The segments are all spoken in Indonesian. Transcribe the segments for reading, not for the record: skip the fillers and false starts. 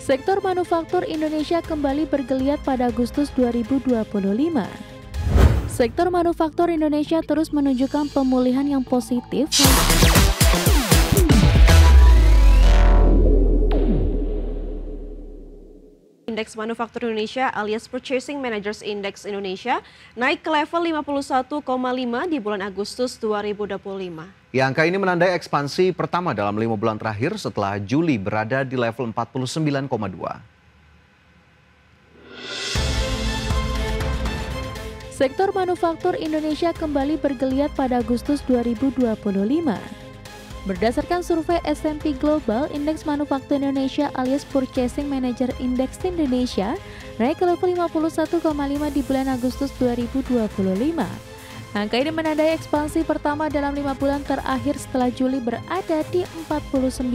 Sektor manufaktur Indonesia kembali bergeliat pada Agustus 2025. Sektor manufaktur Indonesia terus menunjukkan pemulihan yang positif. Indeks Manufaktur Indonesia alias Purchasing Managers Index Indonesia naik ke level 51,5 di bulan Agustus 2025. Ya, angka ini menandai ekspansi pertama dalam 5 bulan terakhir setelah Juli berada di level 49,2. Sektor manufaktur Indonesia kembali bergeliat pada Agustus 2025. Berdasarkan survei S&P Global, Indeks Manufaktur Indonesia alias Purchasing Manager Index Indonesia naik ke level 51,5 di bulan Agustus 2025. Angka ini menandai ekspansi pertama dalam 5 bulan terakhir setelah Juli berada di 49,2.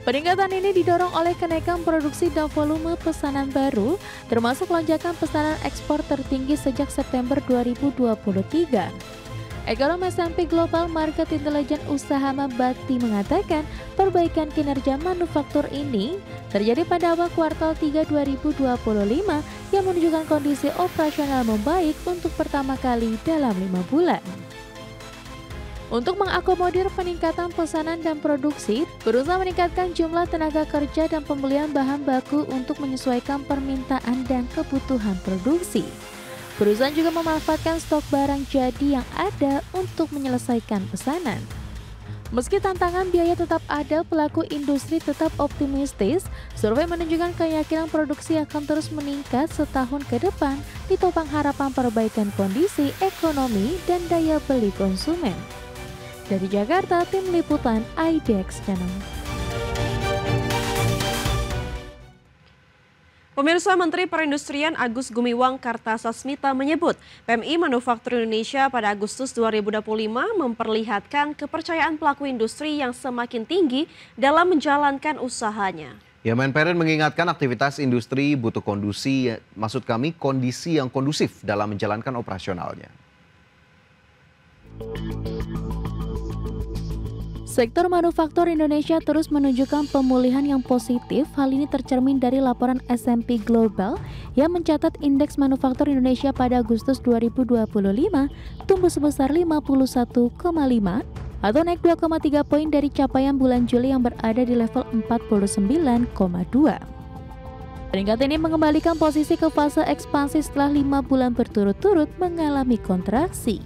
Peningkatan ini didorong oleh kenaikan produksi dan volume pesanan baru, termasuk lonjakan pesanan ekspor tertinggi sejak September 2023. Ekonom S&P Global Market Intelligence Usahama Bakti mengatakan perbaikan kinerja manufaktur ini terjadi pada awal kuartal 3 2025 yang menunjukkan kondisi operasional membaik untuk pertama kali dalam 5 bulan. Untuk mengakomodir peningkatan pesanan dan produksi, berusaha meningkatkan jumlah tenaga kerja dan pembelian bahan baku untuk menyesuaikan permintaan dan kebutuhan produksi. Perusahaan juga memanfaatkan stok barang jadi yang ada untuk menyelesaikan pesanan. Meski tantangan biaya tetap ada, pelaku industri tetap optimistis. Survei menunjukkan keyakinan produksi akan terus meningkat setahun ke depan, ditopang harapan perbaikan kondisi ekonomi dan daya beli konsumen. Dari Jakarta, Tim Liputan IDX Channel. Pemirsa, Menteri Perindustrian Agus Gumiwang Kartasasmita menyebut PMI Manufaktur Indonesia pada Agustus 2025 memperlihatkan kepercayaan pelaku industri yang semakin tinggi dalam menjalankan usahanya. Ya, Menperin mengingatkan aktivitas industri butuh kondisi yang kondusif dalam menjalankan operasionalnya. Sektor manufaktur Indonesia terus menunjukkan pemulihan yang positif. Hal ini tercermin dari laporan S&P Global yang mencatat Indeks Manufaktur Indonesia pada Agustus 2025 tumbuh sebesar 51,5 atau naik 2,3 poin dari capaian bulan Juli yang berada di level 49,2. Peningkatan ini mengembalikan posisi ke fase ekspansi setelah 5 bulan berturut-turut mengalami kontraksi.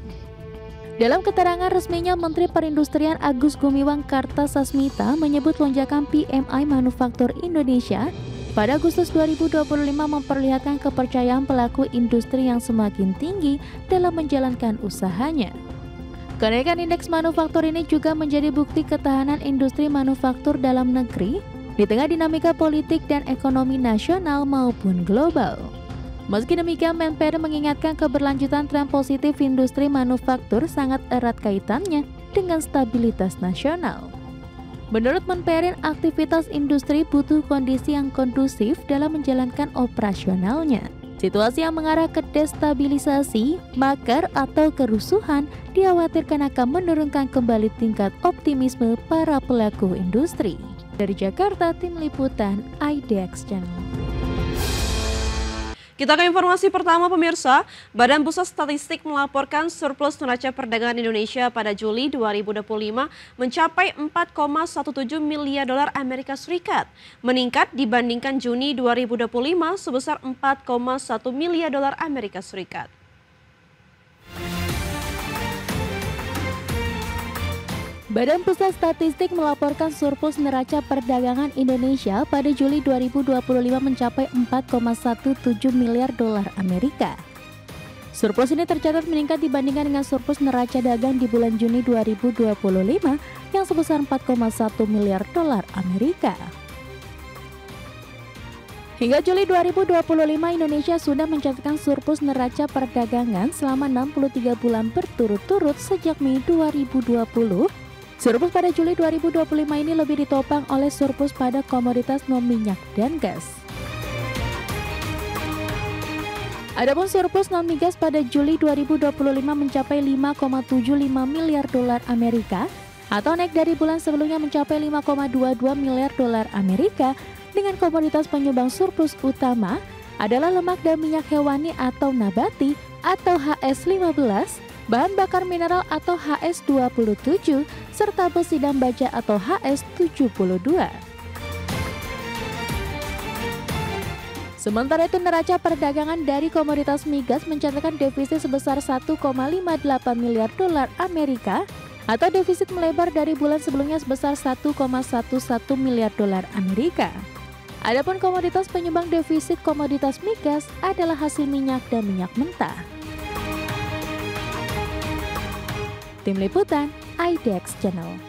Dalam keterangan resminya, Menteri Perindustrian Agus Gumiwang Kartasasmita menyebut lonjakan PMI Manufaktur Indonesia pada Agustus 2025 memperlihatkan kepercayaan pelaku industri yang semakin tinggi dalam menjalankan usahanya. Kenaikan indeks manufaktur ini juga menjadi bukti ketahanan industri manufaktur dalam negeri di tengah dinamika politik dan ekonomi nasional maupun global. Meski demikian, Menperin mengingatkan keberlanjutan tren positif industri manufaktur sangat erat kaitannya dengan stabilitas nasional. Menurut Menperin, aktivitas industri butuh kondisi yang kondusif dalam menjalankan operasionalnya. Situasi yang mengarah ke destabilisasi, makar, atau kerusuhan dikhawatirkan akan menurunkan kembali tingkat optimisme para pelaku industri. Dari Jakarta, Tim Liputan IDX Channel. Kita ke informasi pertama, pemirsa. Badan Pusat Statistik melaporkan surplus neraca perdagangan Indonesia pada Juli 2025 mencapai 4,17 miliar dolar Amerika Serikat, meningkat dibandingkan Juni 2025 sebesar 4,1 miliar dolar Amerika Serikat. Badan Pusat Statistik melaporkan surplus neraca perdagangan Indonesia pada Juli 2025 mencapai 4,17 miliar dolar Amerika. Surplus ini tercatat meningkat dibandingkan dengan surplus neraca dagang di bulan Juni 2025 yang sebesar 4,1 miliar dolar Amerika. Hingga Juli 2025, Indonesia sudah mencatatkan surplus neraca perdagangan selama 63 bulan berturut-turut sejak Mei 2020. Surplus pada Juli 2025 ini lebih ditopang oleh surplus pada komoditas non-minyak dan gas. Adapun surplus non-migas pada Juli 2025 mencapai 5,75 miliar dolar Amerika atau naik dari bulan sebelumnya mencapai 5,22 miliar dolar Amerika dengan komoditas penyumbang surplus utama adalah lemak dan minyak hewani atau nabati atau HS15, bahan bakar mineral atau HS27, serta besi dan baja atau HS72. Sementara itu, neraca perdagangan dari komoditas migas mencatatkan defisit sebesar 1,58 miliar dolar Amerika atau defisit melebar dari bulan sebelumnya sebesar 1,11 miliar dolar Amerika. Adapun komoditas penyumbang defisit komoditas migas adalah hasil minyak dan minyak mentah. Tim Liputan, IDX Channel.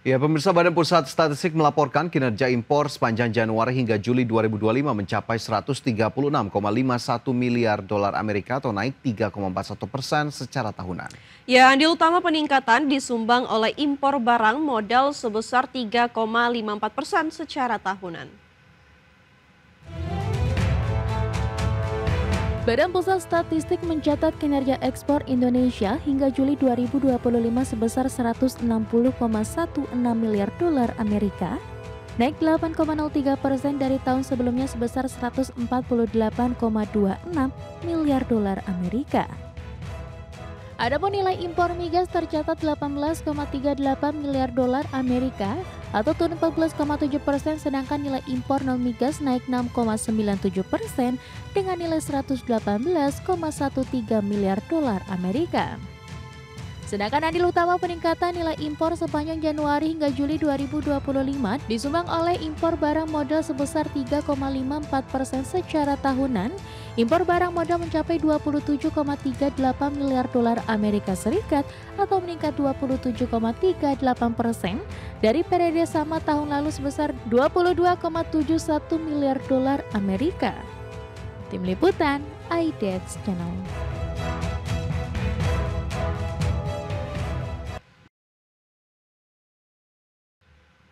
Ya, pemirsa, Badan Pusat Statistik melaporkan kinerja impor sepanjang Januari hingga Juli 2025 mencapai 136,51 miliar dolar Amerika atau naik 3,41% secara tahunan. Ya, andil utama peningkatan disumbang oleh impor barang modal sebesar 3,54% secara tahunan. Badan Pusat Statistik mencatat kinerja ekspor Indonesia hingga Juli 2025 sebesar 160,16 miliar dolar Amerika, naik 8,03% dari tahun sebelumnya sebesar 148,26 miliar dolar Amerika. Adapun nilai impor migas tercatat 18,38 miliar dolar Amerika atau turun 14,7%, sedangkan nilai impor non migas naik 6,97% dengan nilai 118,13 miliar dolar Amerika. Sedangkan andil utama peningkatan nilai impor sepanjang Januari hingga Juli 2025 disumbang oleh impor barang modal sebesar 3,54% secara tahunan. Impor barang modal mencapai 27,38 miliar dolar Amerika Serikat atau meningkat 27,38% dari periode sama tahun lalu sebesar 22,71 miliar dolar Amerika. Tim Liputan, IDX Channel.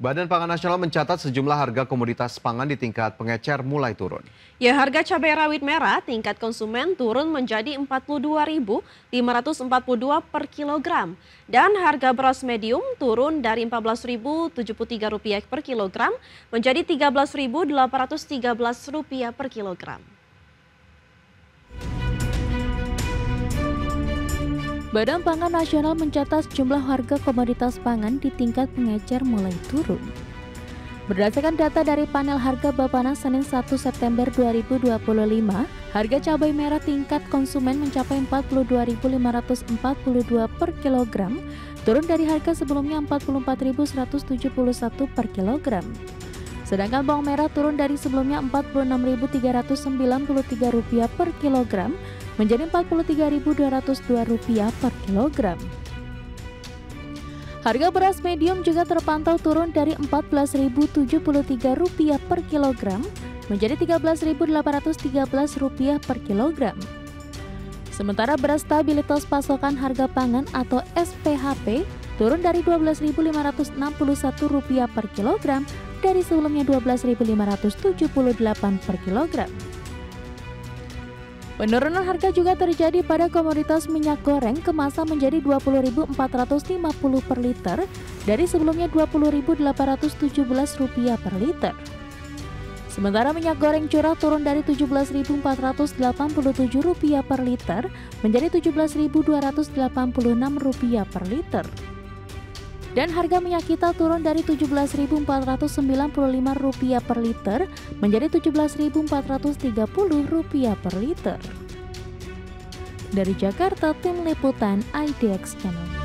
Badan Pangan Nasional mencatat sejumlah harga komoditas pangan di tingkat pengecer mulai turun. Ya, harga cabai rawit merah tingkat konsumen turun menjadi Rp42.542 per kilogram. Dan harga beras medium turun dari Rp14.073 per kilogram menjadi Rp13.813 per kilogram. Badan Pangan Nasional mencatat sejumlah harga komoditas pangan di tingkat pengecer mulai turun. Berdasarkan data dari panel harga Bappenas Senin 1 September 2025, harga cabai merah tingkat konsumen mencapai Rp42.542 per kilogram, turun dari harga sebelumnya Rp44.171 per kilogram. Sedangkan bawang merah turun dari sebelumnya Rp46.393 per kilogram, menjadi Rp43.202 per kilogram. Harga beras medium juga terpantau turun dari Rp14.073 per kilogram menjadi Rp13.813 per kilogram. Sementara beras stabilitas pasokan harga pangan atau SPHP turun dari Rp12.561 per kilogram dari sebelumnya Rp12.578 per kilogram. Penurunan harga juga terjadi pada komoditas minyak goreng kemasan menjadi Rp20.450 per liter dari sebelumnya Rp20.817 per liter. Sementara minyak goreng curah turun dari Rp17.487 per liter menjadi Rp17.286 per liter. Dan harga minyak kita turun dari Rp17.495 per liter menjadi Rp17.430 per liter. Dari Jakarta, Tim Liputan IDX Channel.